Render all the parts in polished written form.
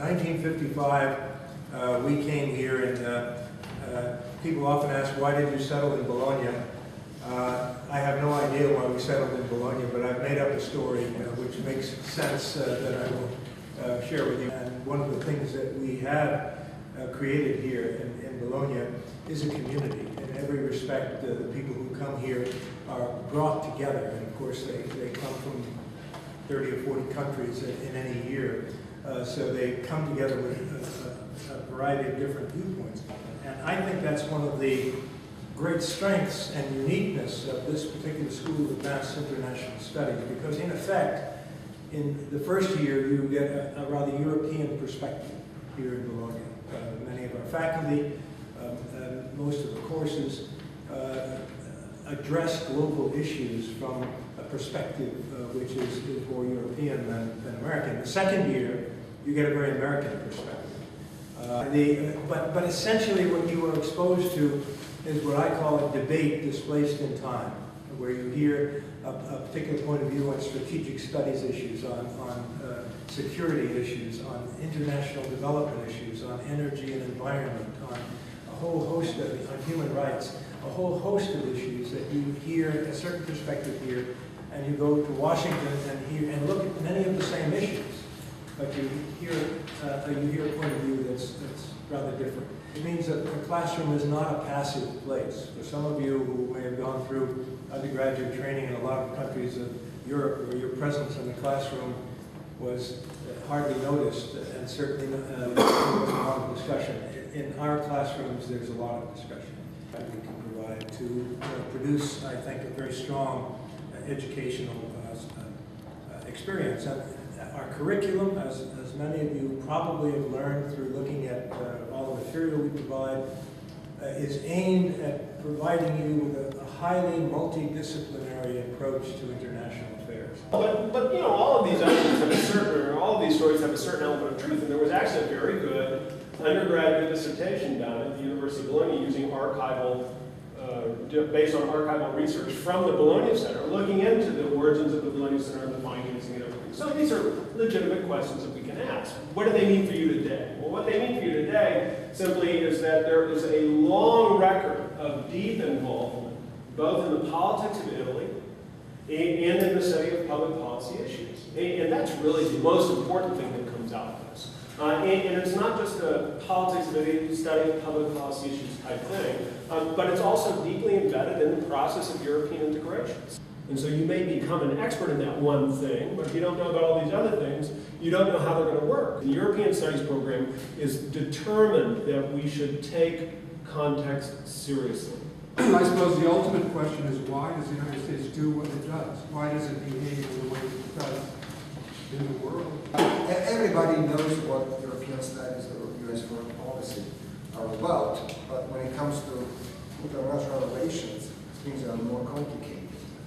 1955, we came here, and people often ask, why did you settle in Bologna? I have no idea why we settled in Bologna, but I've made up a story which makes sense that I will share with you. And one of the things that we have created here in Bologna is a community. In every respect, the people who come here are brought together, and of course they come from 30 or 40 countries in any year, so they come together with a variety of different viewpoints. And I think that's one of the great strengths and uniqueness of this particular School of Advanced International Studies, because in effect, in the first year you get a rather European perspective here in Bologna. Many of our faculty, most of the courses address global issues from a perspective which is more European than American. The second year, you get a very American perspective. But essentially what you are exposed to is what I call a debate displaced in time, where you hear a particular point of view on strategic studies issues, on security issues, on international development issues, on energy and environment, on a whole host of, on human rights, a whole host of issues that you hear a certain perspective here, and you go to Washington and look at many of the same issues, but you hear a point of view that's rather different. It means that the classroom is not a passive place. For some of you who may have gone through undergraduate training in a lot of countries of Europe, where your presence in the classroom was hardly noticed, and certainly there wasn't a lot of discussion. In our classrooms, there's a lot of discussion that we can provide to produce, I think, a very strong educational experience. And our curriculum, as many of you probably have learned through looking at all the material we provide, is aimed at providing you with a highly multidisciplinary approach to international affairs. But you know, all of these elements have a certain, or all of these stories have a certain element of truth, and there was actually a very good undergraduate dissertation done at the University of Bologna using archival, based on archival research from the Bologna Center, looking into the origins of the Bologna Center and the findings and everything. So these are legitimate questions that we can ask. What do they mean for you today? Well, what they mean for you today simply is that there is a long record of deep involvement, both in the politics of Italy and in the study of public policy issues. And that's really the most important thing that comes out of this. And it's not just a politics of Italy, study of public policy issues type thing, but it's also deeply embedded in the process of European integration. And so you may become an expert in that one thing, but if you don't know about all these other things, you don't know how they're going to work. The European Studies program is determined that we should take context seriously. I suppose the ultimate question is, why does the United States do what it does? Why does it behave the way it does in the world? Everybody knows what European studies or U.S. foreign policy are about, but when it comes to international relations, things are more complicated.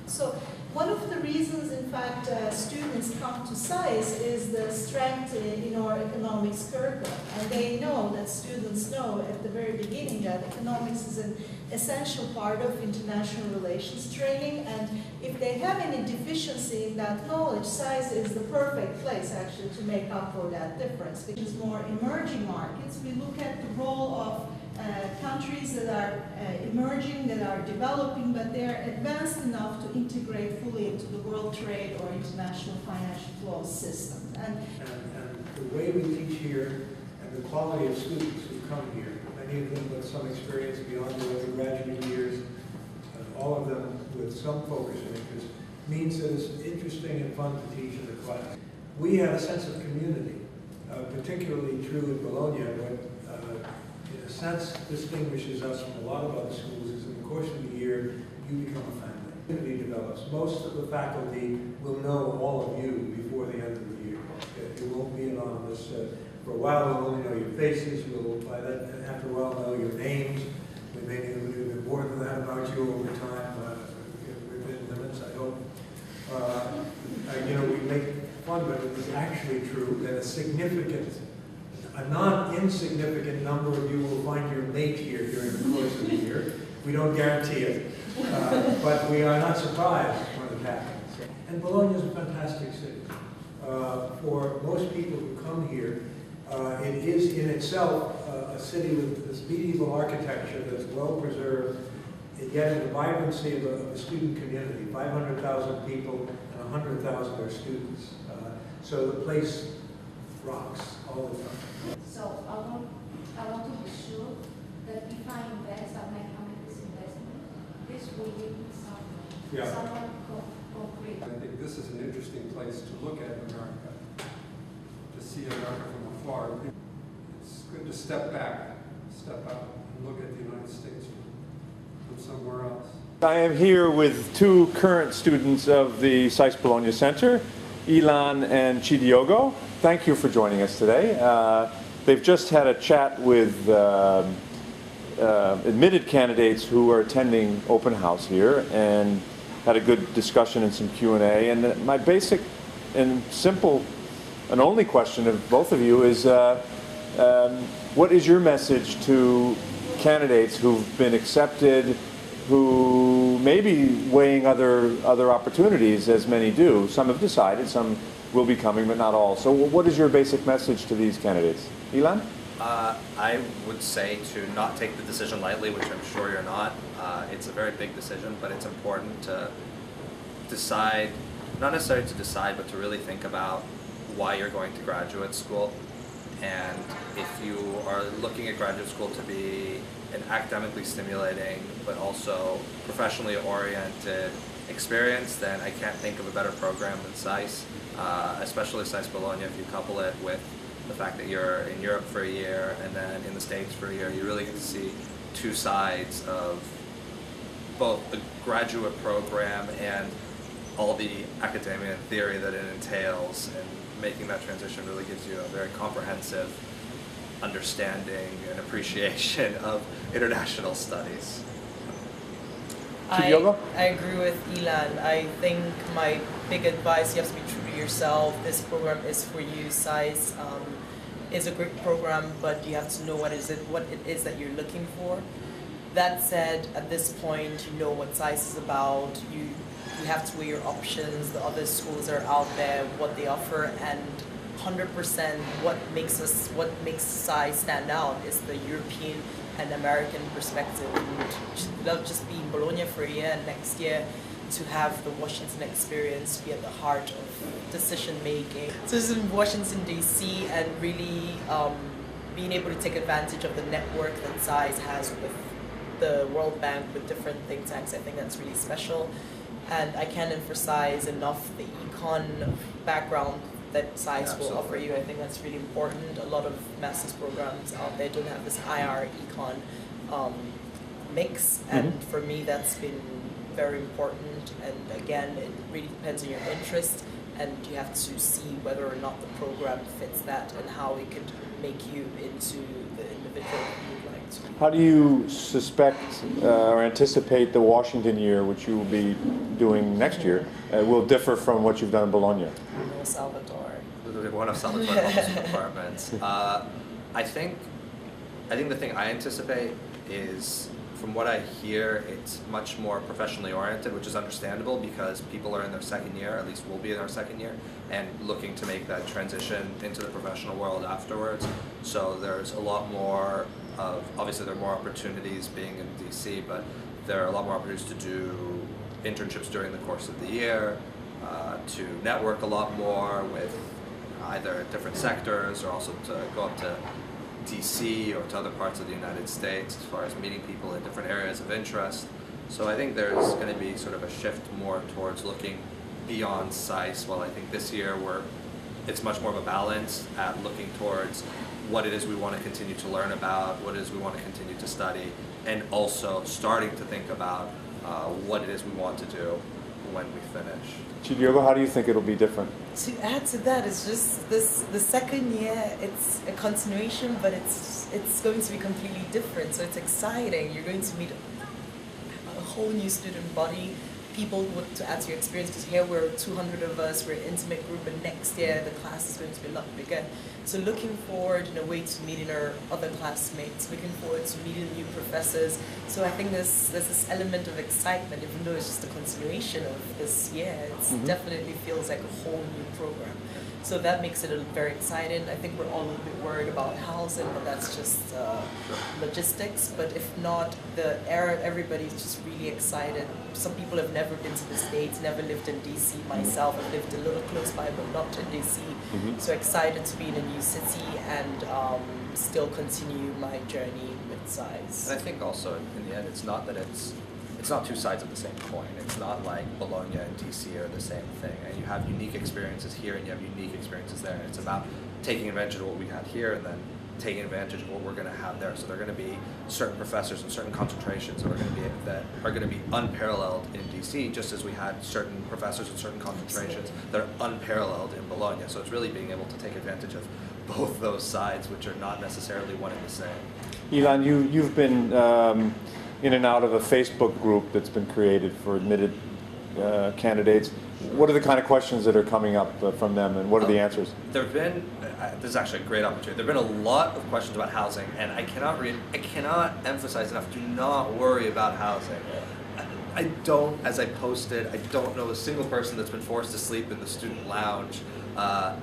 So one of the reasons, in fact, students come to SAIS is the strength in our economics curriculum. And they know that students know at the very beginning that economics is an essential part of international relations training. And if they have any deficiency in that knowledge, SAIS is the perfect place actually to make up for that difference. Which is more emerging markets. We look at the role of countries that are emerging, that are developing, but they're advanced enough to integrate fully into the world trade or international financial flows system. And the way we teach here and the quality of students who come here, many of them with some experience beyond their undergraduate years, all of them with some focus and interest, means that it's interesting and fun to teach in the class. We have a sense of community, particularly true in Bologna, when in a sense distinguishes us from a lot of other schools is in the course of the year, you become a family. Community develops. Most of the faculty will know all of you before the end of the year. It won't be anonymous. For a while, we'll only know your faces. We'll, after a while, know your names. We may know a little bit more than that about you over time, within limits, I hope. We make fun, but it is actually true that a non-insignificant number of you will find your mate here during the course of the year. We don't guarantee it, but we are not surprised when it happens. And Bologna is a fantastic city. For most people who come here, It is in itself a city with this medieval architecture that's well preserved, and yet in the vibrancy of a student community. 500,000 people and 100,000 are students. So the place rocks all the time. So I want to be sure that if I invest, I make this investment, this will give me Yeah. somewhat concrete. I think this is an interesting place to look at America, to see America from afar. It's good to step back, step out, and look at the United States from somewhere else. I am here with two current students of the SAIS Bologna Center, Ilan and Chidiogo. Thank you for joining us today. They've just had a chat with admitted candidates who are attending open house here and had a good discussion and some Q&A. And my basic and simple and only question of both of you is, what is your message to candidates who've been accepted, who may be weighing other opportunities, as many do? Some have decided, some will be coming, but not all. So what is your basic message to these candidates? Ilan? I would say to not take the decision lightly, which I'm sure you're not. It's a very big decision, but it's important to decide, not necessarily to decide, but to really think about why you're going to graduate school. And if you are looking at graduate school to be an academically stimulating, but also professionally oriented experience, then I can't think of a better program than SAIS, especially SAIS Bologna. If you couple it with the fact that you're in Europe for a year and then in the States for a year, you really get to see two sides of both the graduate program and all the academia and theory that it entails, and making that transition really gives you a very comprehensive understanding and appreciation of international studies. I agree with Ilan. I think my big advice, you have to be true to yourself. This program is for you. SAIS is a great program, but you have to know what it is that you're looking for. That said, at this point, you know what SAIS is about. You have to weigh your options, the other schools are out there, what they offer, and 100% what makes SAIS stand out is the European and American perspective. And love just being Bologna for a year, and next year to have the Washington experience be at the heart of decision making. So this is in Washington DC, and really being able to take advantage of the network that SAIS has with the World Bank, with different think tanks. I think that's really special. And I can't emphasize enough the econ background that SAIS will offer you. I think that's really important. A lot of master's programs out there don't have this IR econ mix, and for me that's been very important. And again, it really depends on your interest, and you have to see whether or not the program fits that and how it could make you into the individual you would like to be. How do you suspect or anticipate the Washington year, which you will be doing next year, will differ from what you've done in Bologna? No Salvatore. One of Salvatore's departments. I think the thing I anticipate is, from what I hear, it's much more professionally oriented, which is understandable because people are in their second year, at least will be in their second year, and looking to make that transition into the professional world afterwards. So there's a lot more of, obviously there are more opportunities being in DC, but there are a lot more opportunities to do internships during the course of the year, to network a lot more with either different sectors, or also to go up to DC or to other parts of the United States as far as meeting people in different areas of interest. So I think there's going to be sort of a shift more towards looking beyond SAIS. Well, I think this year it's much more of a balance at looking towards what it is we want to continue to learn about, what it is we want to continue to study, and also starting to think about what it is we want to do when we finish. Chidiogo, how do you think it'll be different? To add to that, it's just the second year, it's a continuation, but it's going to be completely different. So it's exciting. You're going to meet a whole new student body, people to add to your experience, because here we're 200 of us, we're an intimate group, and next year the class is going to be a lot bigger. So looking forward in a way to meeting our other classmates, looking forward to meeting new professors. So I think there's this element of excitement, even though it's just a continuation of this year. It definitely feels like a whole new program. So that makes it very exciting. I think we're all a little bit worried about housing, but that's just logistics. But if not, everybody's just really excited. Some people have never been to the States, never lived in DC. Myself, I've lived a little close by, but not in DC. So excited to be in a new city and still continue my journey with SAIS. And I think also in the end, it's not that it's not two sides of the same coin. It's not like Bologna and DC are the same thing. And you have unique experiences here and you have unique experiences there. And it's about taking advantage of what we had here and then taking advantage of what we're going to have there. So there are going to be certain professors and certain concentrations that are going to be unparalleled in DC, just as we had certain professors and certain concentrations that are unparalleled in Bologna. So it's really being able to take advantage of both those sides, which are not necessarily one and the same. Ilan, you've been in and out of a Facebook group that's been created for admitted candidates. What are the kind of questions that are coming up from them, and what are the answers? There have been, this is actually a great opportunity, there have been a lot of questions about housing, and I cannot emphasize enough, do not worry about housing. I don't, as I posted, I don't know a single person that's been forced to sleep in the student lounge.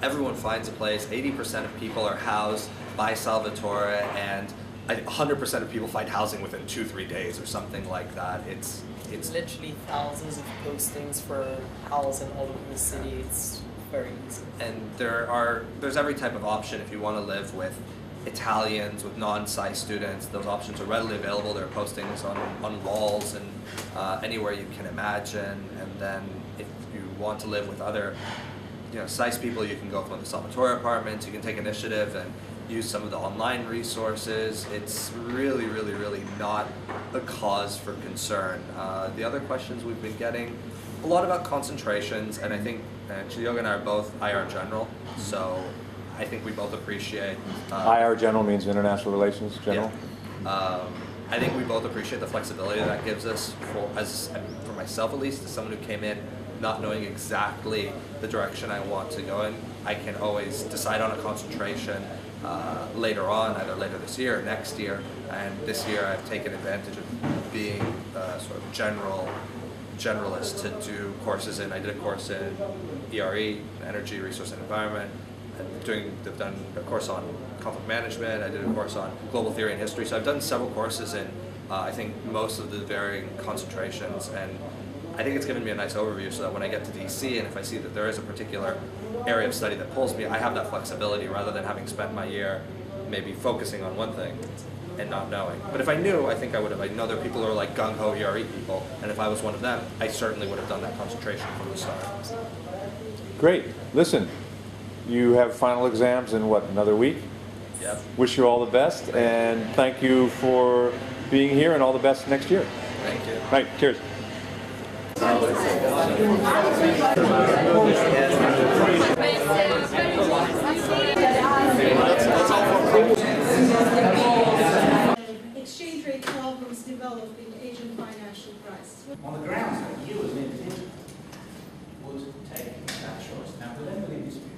Everyone finds a place. 80% of people are housed by Salvatore, and 100% of people find housing within 2-3 days or something like that. It's literally thousands of postings for housing all over the city. It's very easy. And there's every type of option if you want to live with Italians, with non-SAIS students. Those options are readily available. There are postings on walls and anywhere you can imagine. And then if you want to live with other SAIS people, you can go from the Salvatore apartments. You can take initiative and use some of the online resources. It's really, really, really not a cause for concern. The other questions we've been getting, a lot about concentrations, and I think Chioga and I are both IR General, so I think we both appreciate... IR General means International Relations General? Yeah. I think we both appreciate the flexibility that gives us, for myself at least, as someone who came in not knowing exactly the direction I want to go in. I can always decide on a concentration later on, either later this year or next year. And this year I've taken advantage of being sort of generalist to do courses in. I did a course in ERE, Energy, Resource and Environment. I've done a course on conflict management. I did a course on global theory and history. So I've done several courses in I think most of the varying concentrations, and I think it's given me a nice overview so that when I get to DC and if I see that there is a particular area of study that pulls me, I have that flexibility rather than having spent my year maybe focusing on one thing and not knowing. But if I knew, I think I would have. I know there are people who are like gung-ho ERE people, and if I was one of them, I certainly would have done that concentration from the start. Great. Listen, you have final exams in what, another week? Yep. Wish you all the best, and thank you for being here, and all the best next year. Thank you. Right, cheers. Exchange rate problems developed in Asian financial crisis. On the grounds that you as an individual would take that choice. Now, the level of dispute